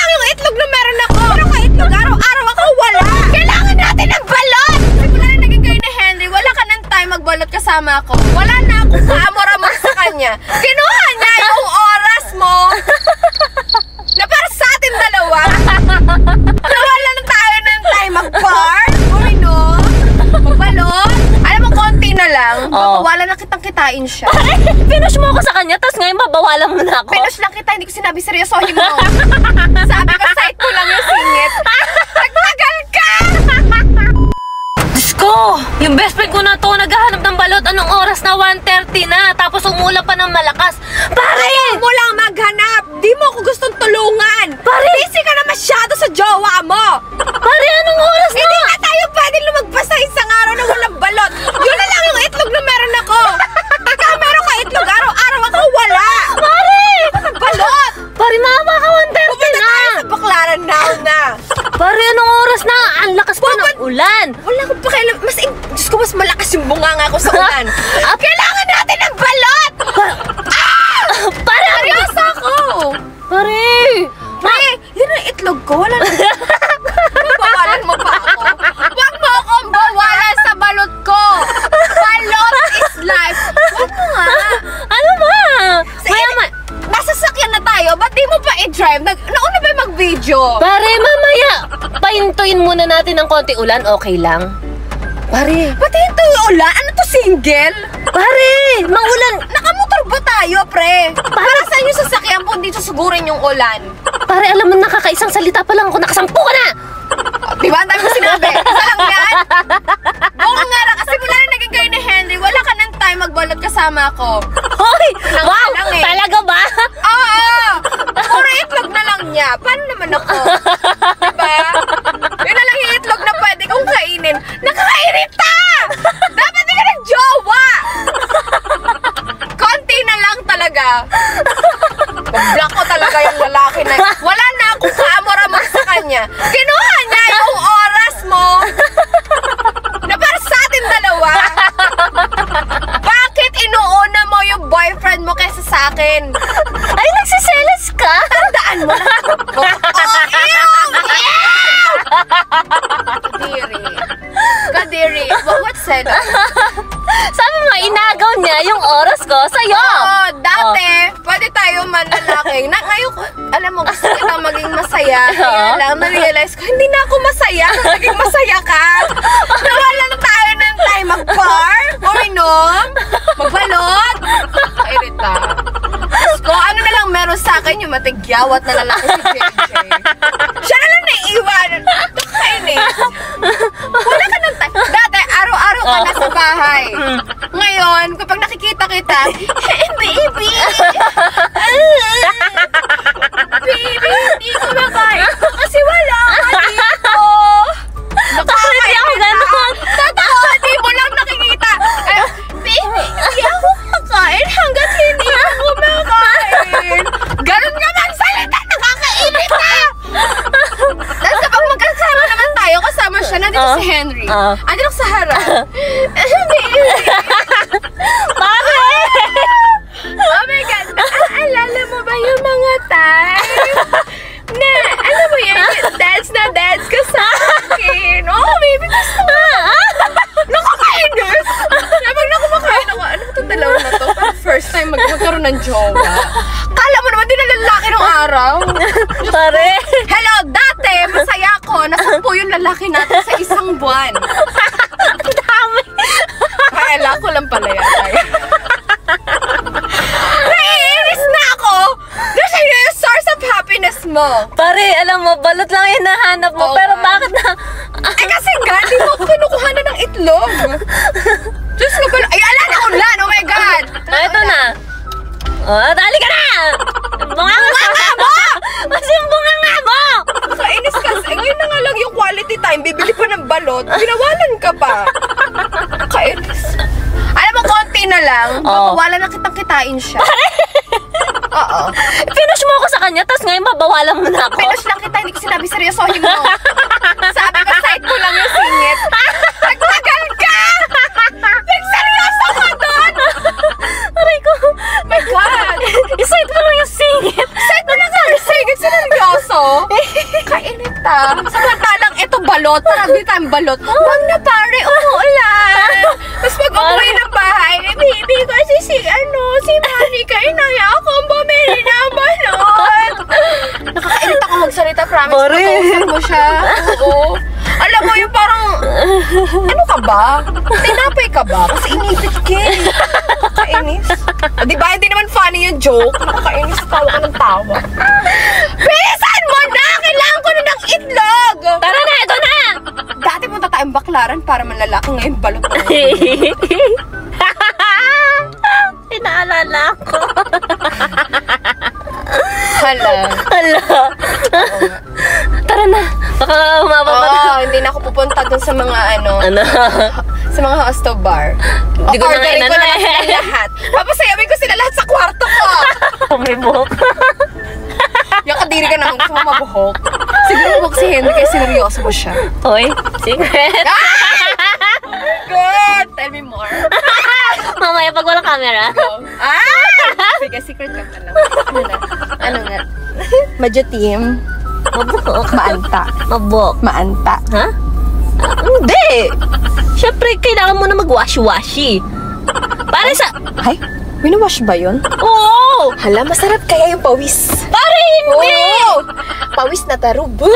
lang yung itlog na meron ako. Pero ka itlog, araw-araw ako wala. Kailangan natin ng balot. Simula na naging kayo ni Henry, wala ka ng time magbalot kasama ako. Wala na akong kaamor-amor sa kanya. Kinuha niya yung oras mo na para sa atin dalawa. Nawala na tayo ng time mag-bar, uminom, magbalot. Alam mo, konti na lang, wala na kitang kitain siya. Pinush mo ako sa kanya, tapos ngayon mabawalan mo na ako. Pinush lang kita, hindi ko sinabi seryosohin mo. Sabi ko, side ko lang yung singit. Nagtagal ka! Diyos ko! Yung best friend ko na to, naghahanap ng balot. Anong oras na? 1:30 na. Tapos umula pa ng malakas. Pare! Ayaw mo lang maghanap! Di mo ako gustong tulungan! Pare! Busy ka na masyado sa jowa mo! Pare, anong oras na? Hindi na tayo pwede lumagpas sa isang araw na walang balot! Yun na lang yung itlog na meron ako! Ikaw meron ka itlog, araw-araw ako wala! Pare! Balot! Pare, mama ka 1:30 Pupunta na! tayo sa Baklaran now na! Pare, anong oras na? Ang lakas pa ng ulan! Wala akong pakialam. Diyos ko, mas malakas yung bunganga ko sa ulan. Kailangan natin ng balot! Pare! Seryoso ako! Pare! Pre, yun ang itlog ko. Wala na. Bawalan mo pa ako. Huwag mo akong bawalan sa balot ko. Balot is life. Huwag mo nga. Ano ba? Nasa sakyan na tayo. Ba't di mo pa i-drive? Nauna ba yung mag-video? Pare, mamaya! Pahintuin muna natin ng konti ulan, okay lang? Pare! Ba't ito yung ulan? Ano to, single? Pare! Maulan! Nakamotor ba tayo, pre? Para saan yung sasakyan po dito sugurin yung ulan? Pare, alam mo, nakakaisang salita pa lang ako, nakasampu ka na! Di ba? Ang dami ko sinabi. Isa lang yan. Oo nga lang. Kasi mula na naging kayo ni Henry, wala ka ng time magbalot kasama ako. Hoy! Wow! lang eh. Talaga ba? Oo! Puro itlog na lang niya. Paano naman ako? Diba? Yun na lang yung itlog na pwede kong kainin. Nakakairita! Dapat di ka nag-jowa! Konti na lang talaga. Pag-block ko talaga yung lalaki na wala na akong kaamor-amor sa kanya. Kinuha niya yung oras mo na para sa atin dalawa. Bakit inuuna mo yung boyfriend mo kaysa sa akin? Ay, nagsiselos ka? Tandaan mo na. Kadiri. Kadiri. What said? Sabi mo, inagaw niya yung oras ko sa'yo. Oo, dati, pwede tayo manlalaki. Ngayon, alam mo, gusto kita maging masaya. Kaya lang, na-realize ko, hindi na ako masaya. Naging masaya ka. Nawala na tayo ng time mag-bar, uminom, magbalot. Kairita. Diyos ko, ano na lang meron sa akin yung matigyawat na lalaki si JJ. Siya na lang naiiwanan. Ito kainis. Wala ka ng time. Dati, araw-araw ka na sa bahay. Ngayon, kapag nakikita kita, hey, baby! Baby, hindi ko na kaya. Kasi wala ka dito. Hindi ako ganon. Totoo, hindi mo lang nakikita. Baby, hindi ako makain hanggat hindi ako kumakain. Ganon ka magsalita, nakakainit ka! Tapos kapag magkasama naman tayo, kasama siya, nandito si Henry. Andito sa harap. Baby! Pare! Oh my God! Naalala mo ba yung mga time na, alam mo yun, dance na dance ka sa akin? Oh, baby, gusto mo. Nakakainis! Kapag nakumakain ako, ano itong dalawa na to? Parang first time magkaroon ng jowa. Kala mo naman, di na lalaki nung araw. Pare! Hello, dati, masaya ako. Nasumpo yung lalaki natin sa isang buwan. Ang dami! Kala ko lang pala yan tayo. Naiinis na ako! Kasi yun yung source of happiness mo. Pare, alam mo, balot lang yung nahanap mo. Oo pero nga. bakit na... Kasi nga, di mo ako kinukuhanan ng itlog. Diyos ko pala. Ay, ala na ulan! Oh my God! Ito na. Oh, dali ka na! Bunga mo! Mas yung bunga nga mo! Kainis kasi. Ngayon na nga lang yung quality time. Bibili pa ng balot. Binawalan ka pa. Kainis. Alam mo, konti na lang. Wala na kitang kitain siya. Oo. Pinush mo ako sa kanya, tapos ngayon mabawalan mo na ako. Pinush lang kita, hindi ko sinabi seryosohin mo. Sabi ko, side ko lang yung singit. Nagtagal ka! Nagseryoso ka doon! Aray ko. My God! Iside mo lang yung singit. Side mo lang yung singit, seryoso? Kainit samantalang ito balot. Marami tayong balot. Huwag na pare, umuulan. Tapos pag umuwi ng bahay, baby, kasi si Monica, inaya akong bumili ng balot. Nakakainit ako magsalita, promise. Matausap mo siya. Oo. Alam mo yung parang, ano ka ba? Tinapay ka ba? Kasi inipit ka eh. Nakakainis. Diba, hindi naman funny yung joke. Nakakainis, tawa ka ng tawa. Bilisan mo na! Kailangan ko na ng itlog! Tara na, ito na! Dati punta tayong Baklaran para manlalaki. Ngayon balot na. Inaalala ko. Hala. Tara na. Baka umabot pa na. Hindi na ako pupunta dun sa mga Ano? sa mga hosto bar. Hindi ko na Orderin ko na lang sila lahat. Papasayawin ko sila lahat sa kwarto ko. May buhok. Yung kadiri ka na gusto mo mabuhok. Siguro buhok si Henry kasi seryoso mo siya. Hoy, secret. Good! Tell me more. Mamaya pag walang camera. Sige, secret ka na lang. Ano nga? Majutim. Mabuhok. Maanta. Mabuhok. Maanta. Ha? Hindi! Siyempre, kailangan mo na mag-washi-washi. Para sa... Ay, winawash ba yun? Oo! Hala, masarap kaya yung pawis. Para hindi! Oo! Pawis na tarubo.